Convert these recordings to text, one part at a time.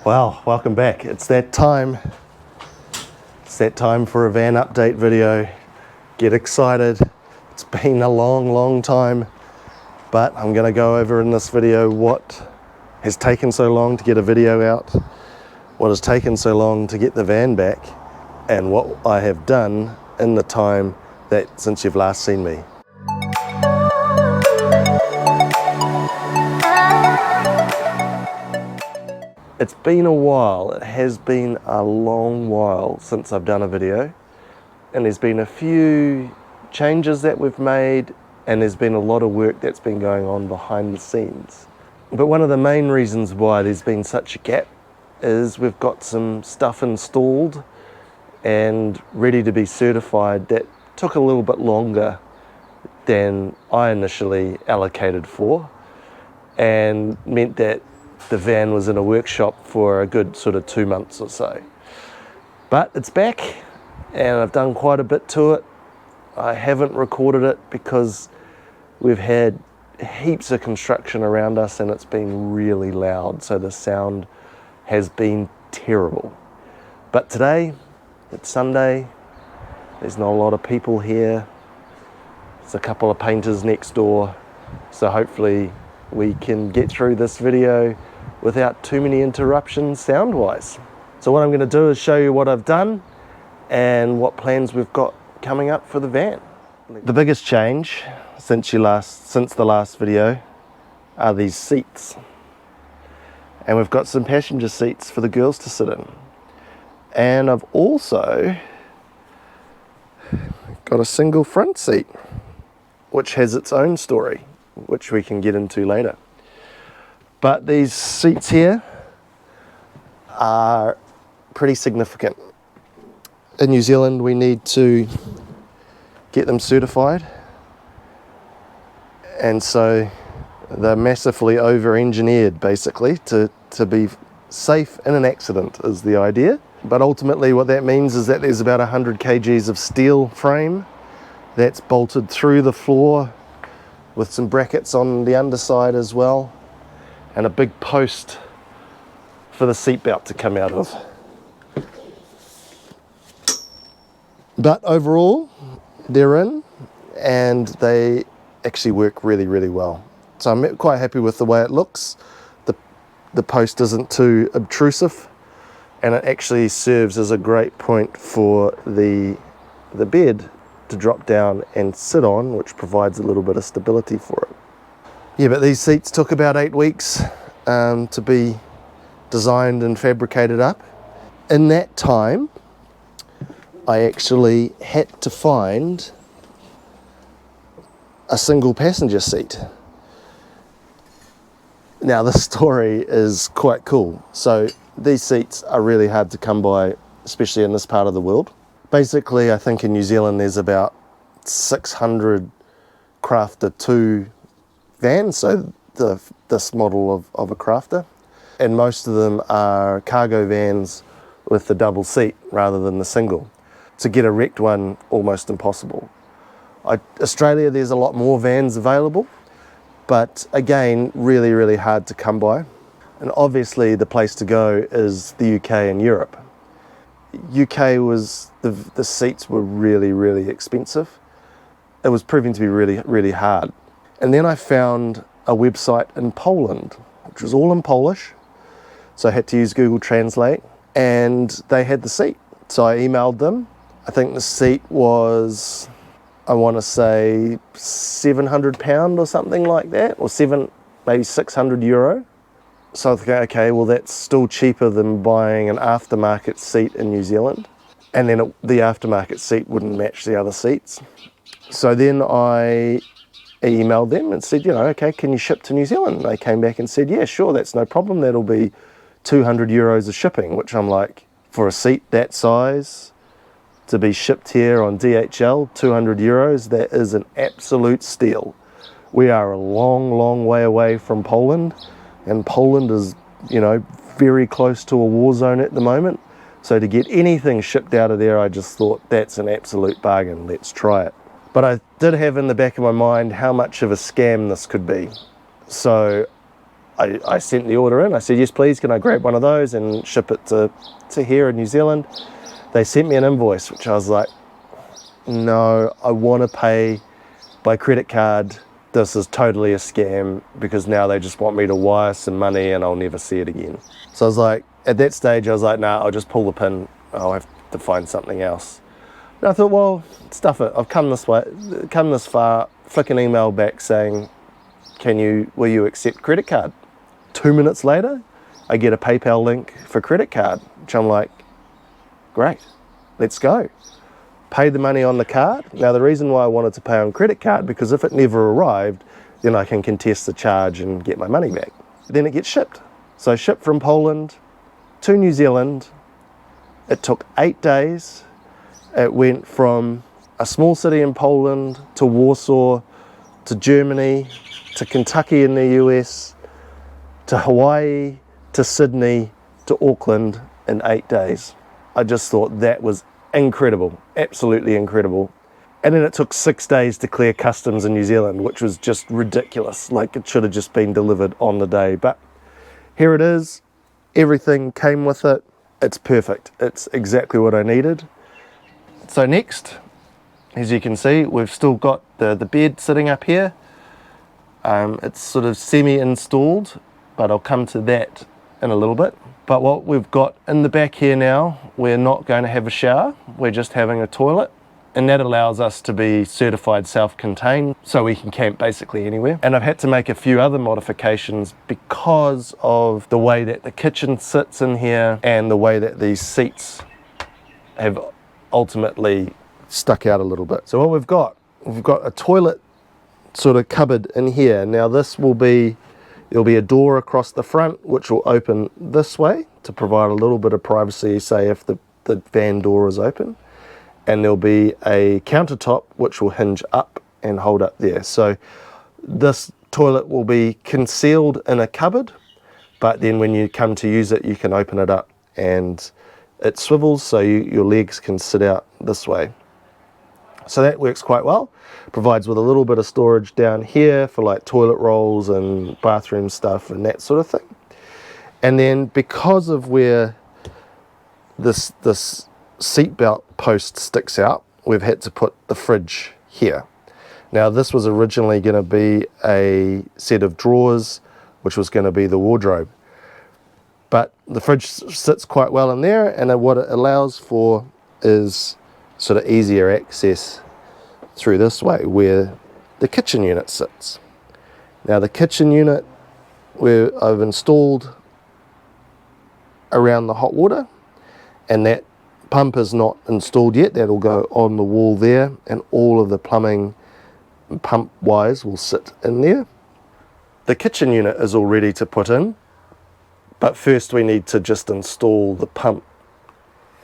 Well, welcome back. It's that time. It's that time for a van update video. Get excited. It's been a long time, but I'm going to go over in this video what has taken so long to get a video out, what has taken so long to get the van back, and what I have done in the time that since you've last seen me. It's been a while. It has been a long while since I've done a video, and there's been a few changes that we've made, and there's been a lot of work that's been going on behind the scenes. But one of the main reasons why there's been such a gap is we've got some stuff installed and ready to be certified that took a little bit longer than I initially allocated for, and meant that the van was in a workshop for a good sort of 2 months or so. But it's back, and I've done quite a bit to it. I haven't recorded it because we've had heaps of construction around us and it's been really loud, so the sound has been terrible. But today, it's Sunday, there's not a lot of people here, there's a couple of painters next door, so hopefully we can get through this video without too many interruptions sound-wise. So what I'm going to do is show you what I've done and what plans we've got coming up for the van. The biggest change since the last video are these seats. And we've got some passenger seats for the girls to sit in. And I've also got a single front seat, which has its own story, which we can get into later. But these seats here are pretty significant. In New Zealand, we need to get them certified, and so they're massively over-engineered basically to be safe in an accident is the idea. But ultimately what that means is that there's about 100 kgs of steel frame that's bolted through the floor with some brackets on the underside as well, and a big post for the seatbelt to come out of. But overall, they're in, and they actually work really well. So I'm quite happy with the way it looks. The post isn't too obtrusive, and it actually serves as a great point for the bed to drop down and sit on, which provides a little bit of stability for it. Yeah, but these seats took about 8 weeks to be designed and fabricated up. In that time, I actually had to find a single passenger seat. Now this story is quite cool. So these seats are really hard to come by, especially in this part of the world. Basically, I think in New Zealand there's about 600 Crafter 2 vans, so this model of a Crafter, and most of them are cargo vans with the double seat rather than the single. To get a wrecked one, almost impossible. Australia, there's a lot more vans available, but again, really hard to come by. And obviously the place to go is the UK and Europe. UK was, the seats were really expensive. It was proving to be really hard. And then I found a website in Poland, which was all in Polish, so I had to use Google Translate, and they had the seat. So I emailed them. I think the seat was, I want to say £700 or something like that, or maybe 600 euro. So I think, okay, well that's still cheaper than buying an aftermarket seat in New Zealand, and then the aftermarket seat wouldn't match the other seats. So then I emailed them and said, okay, can you ship to New Zealand? And they came back and said, yeah, sure, that's no problem. That'll be 200 euros of shipping, which I'm like, for a seat that size to be shipped here on DHL, 200 euros, that is an absolute steal. We are a long way away from Poland, and Poland is, very close to a war zone at the moment. So to get anything shipped out of there, I just thought that's an absolute bargain, let's try it. But I did have in the back of my mind how much of a scam this could be. So I sent the order in. I said, yes, please, can I grab one of those and ship it to here in New Zealand? They sent me an invoice, which I was like, no, I want to pay by credit card. This is totally a scam, because now they just want me to wire some money and I'll never see it again. So I was like, at that stage, I was like, nah, I'll just pull the pin. I'll have to find something else. And I thought, well, stuff it. I've come this way, come this far, flick an email back saying, will you accept credit card? 2 minutes later, I get a PayPal link for credit card, which I'm like, great, let's go. Pay the money on the card. Now, the reason why I wanted to pay on credit card, because if it never arrived, then I can contest the charge and get my money back. Then it gets shipped. So shipped from Poland to New Zealand. It took 8 days. It went from a small city in Poland to Warsaw, to Germany, to Kentucky in the US, to Hawaii, to Sydney, to Auckland in 8 days. I just thought that was incredible, absolutely incredible. And then it took 6 days to clear customs in New Zealand, which was just ridiculous. Like, it should have just been delivered on the day. But here it is. Everything came with it. It's perfect. It's exactly what I needed. So next, as you can see, we've still got the bed sitting up here. It's sort of semi-installed, but I'll come to that in a little bit. But what we've got in the back here now, we're not going to have a shower, we're just having a toilet. And that allows us to be certified self-contained, so we can camp basically anywhere. And I've had to make a few other modifications because of the way that the kitchen sits in here and the way that these seats have ultimately stuck out a little bit. So what we've got a toilet sort of cupboard in here. Now there'll be a door across the front which will open this way to provide a little bit of privacy, say if the van door is open. And there'll be a countertop which will hinge up and hold up there. So this toilet will be concealed in a cupboard, but then when you come to use it, you can open it up and it swivels so your legs can sit out this way. So that works quite well. Provides with a little bit of storage down here for like toilet rolls and bathroom stuff and that sort of thing. And then because of where this seatbelt post sticks out, we've had to put the fridge here. Now this was originally going to be a set of drawers, which was going to be the wardrobe. But the fridge sits quite well in there, and what it allows for is sort of easier access through this way where the kitchen unit sits. Now the kitchen unit I've installed around the hot water, and that pump is not installed yet. That'll go on the wall there, and all of the plumbing and pump wires will sit in there. The kitchen unit is all ready to put in, but first we need to just install the pump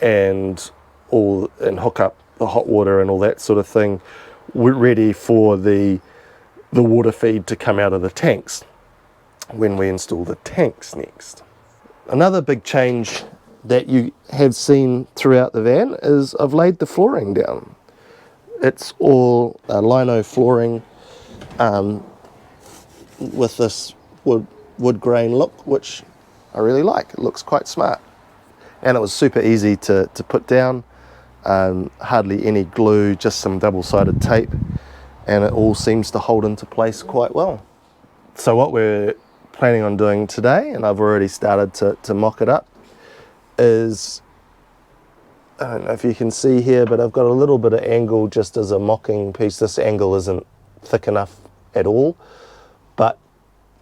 and hook up the hot water and all that sort of thing. We're ready for the water feed to come out of the tanks when we install the tanks next. Another big change that you have seen throughout the van is I've laid the flooring down. It's all lino flooring with this wood grain look, which I really like. It looks quite smart. And it was super easy to put down. Hardly any glue, just some double-sided tape, and it all seems to hold into place quite well. So what we're planning on doing today, and I've already started to mock it up, is, I don't know if you can see here, but I've got a little bit of angle just as a mocking piece. This angle isn't thick enough at all, but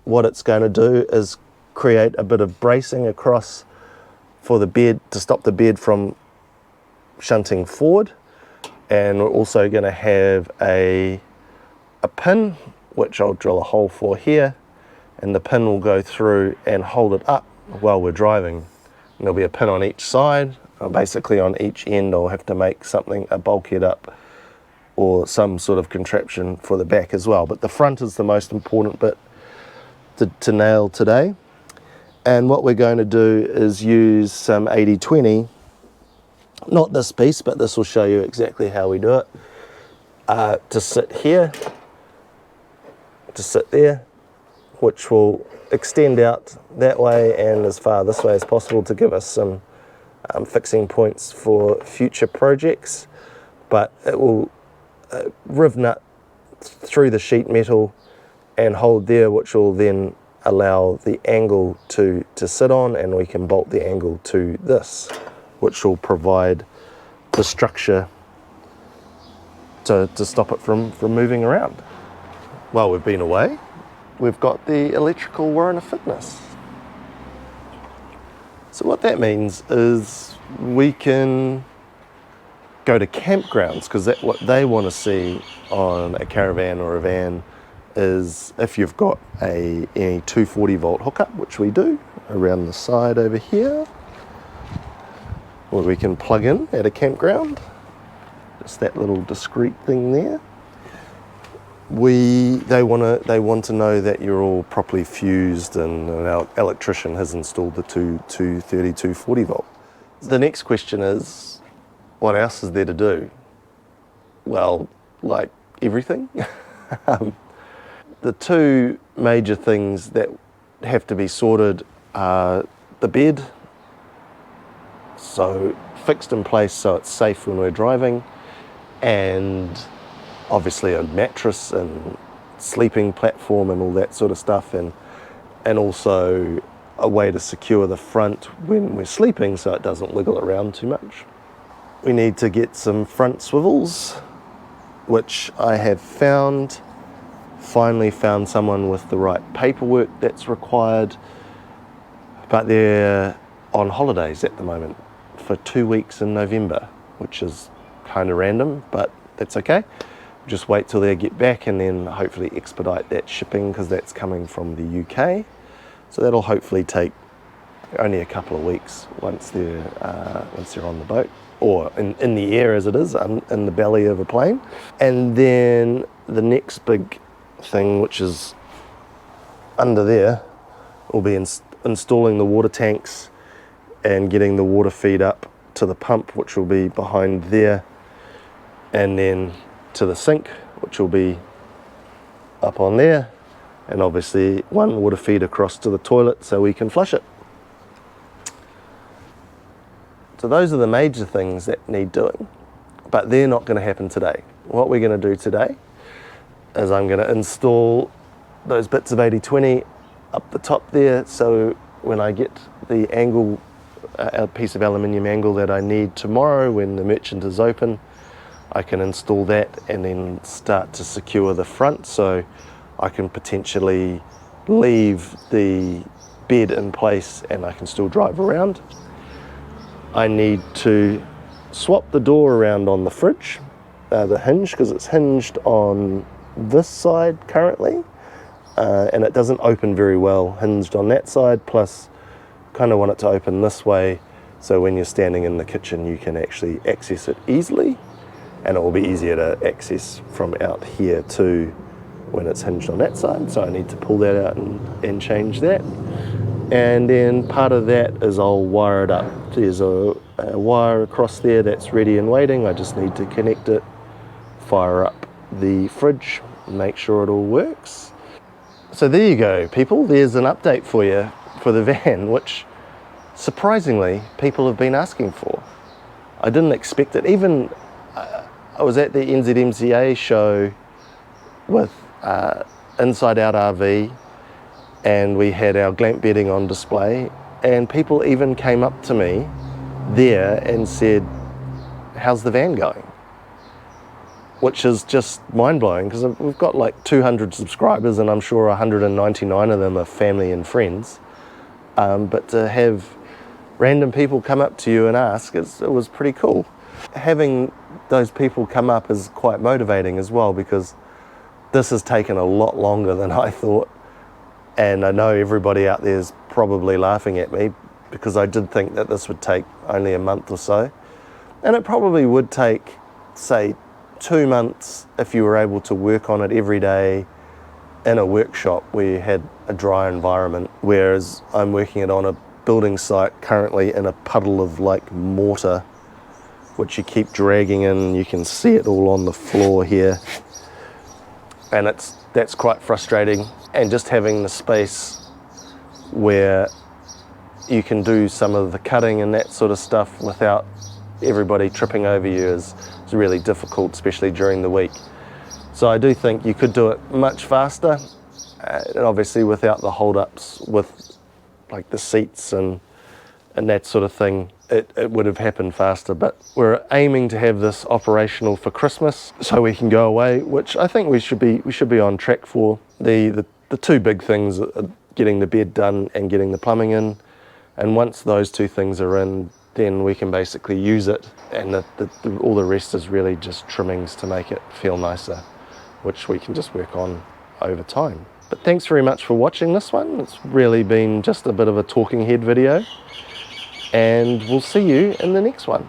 what it's going to do is create a bit of bracing across for the bed to stop the bed from shunting forward. And we're also going to have a pin, which I'll drill a hole for here, and the pin will go through and hold it up while we're driving. And there'll be a pin on each side, basically on each end. I'll have to make something, a bulkhead up or some sort of contraption for the back as well. But the front is the most important bit to nail today. And what we're going to do is use some 80/20, not this piece, but this will show you exactly how we do it, to sit here, to sit there, which will extend out that way and as far this way as possible to give us some fixing points for future projects, but it will riv nut through the sheet metal and hold there, which will then allow the angle to sit on, and we can bolt the angle to this, which will provide the structure to stop it from moving around. While we've been away, we've got the electrical warrant of fitness. So what that means is we can go to campgrounds, because that's what they want to see on a caravan or a van, is if you've got any 240 volt hookup, which we do around the side over here, where we can plug in at a campground. Just that little discreet thing there. They want to know that you're all properly fused and our electrician has installed the 230, 240 volt. The next question is, what else is there to do? Well, like everything. The two major things that have to be sorted are the bed, so fixed in place so it's safe when we're driving, and obviously a mattress and sleeping platform and all that sort of stuff, and also a way to secure the front when we're sleeping so it doesn't wiggle around too much. We need to get some front swivels, which I have finally found someone with the right paperwork that's required, but they're on holidays at the moment for 2 weeks in November, which is kind of random, but that's okay. Just wait till they get back and then hopefully expedite that shipping, because that's coming from the UK. So that'll hopefully take only a couple of weeks once they're on the boat, or in the air as it is, in the belly of a plane. And then the next big thing, which is under there, will be installing the water tanks and getting the water feed up to the pump, which will be behind there, and then to the sink, which will be up on there, and obviously one water feed across to the toilet so we can flush it. So those are the major things that need doing, but they're not going to happen today. What we're going to do today is I'm going to install those bits of 80/20 up the top there, so when I get the angle, a piece of aluminium angle that I need tomorrow when the merchant is open, I can install that and then start to secure the front, so I can potentially leave the bed in place and I can still drive around. I need to swap the door around on the fridge, the hinge, because it's hinged on this side currently, and it doesn't open very well hinged on that side, plus kind of want it to open this way so when you're standing in the kitchen you can actually access it easily, and it will be easier to access from out here too when it's hinged on that side. So I need to pull that out and change that. And then part of that is I'll wire it up. There's a wire across there that's ready and waiting. I just need to connect it, fire up the fridge, make sure it all works. So there you go, people. There's an update for you for the van, which surprisingly people have been asking for. I didn't expect it. Even I was at the NZMCA show with Inside Out RV, and we had our glamp bedding on display, and people even came up to me there and said, how's the van going? Which is just mind-blowing, because we've got like 200 subscribers and I'm sure 199 of them are family and friends. But to have random people come up to you and ask, it was pretty cool. Having those people come up is quite motivating as well, because this has taken a lot longer than I thought. And I know everybody out there is probably laughing at me, because I did think that this would take only a month or so. And it probably would take, say, 2 months if you were able to work on it every day in a workshop where you had a dry environment, whereas I'm working it on a building site currently in a puddle of like mortar, which you keep dragging in. You can see it all on the floor here, and that's quite frustrating. and just having the space where you can do some of the cutting and that sort of stuff without everybody tripping over you is really difficult, especially during the week. So I do think you could do it much faster, and obviously without the hold-ups with like the seats and that sort of thing, it would have happened faster. But we're aiming to have this operational for Christmas so we can go away, which I think we should be on track for. The two big things are getting the bed done and getting the plumbing in, and once those two things are in, then we can basically use it, and all the rest is really just trimmings to make it feel nicer, which we can just work on over time. But thanks very much for watching this one. It's really been just a bit of a talking head video, and we'll see you in the next one.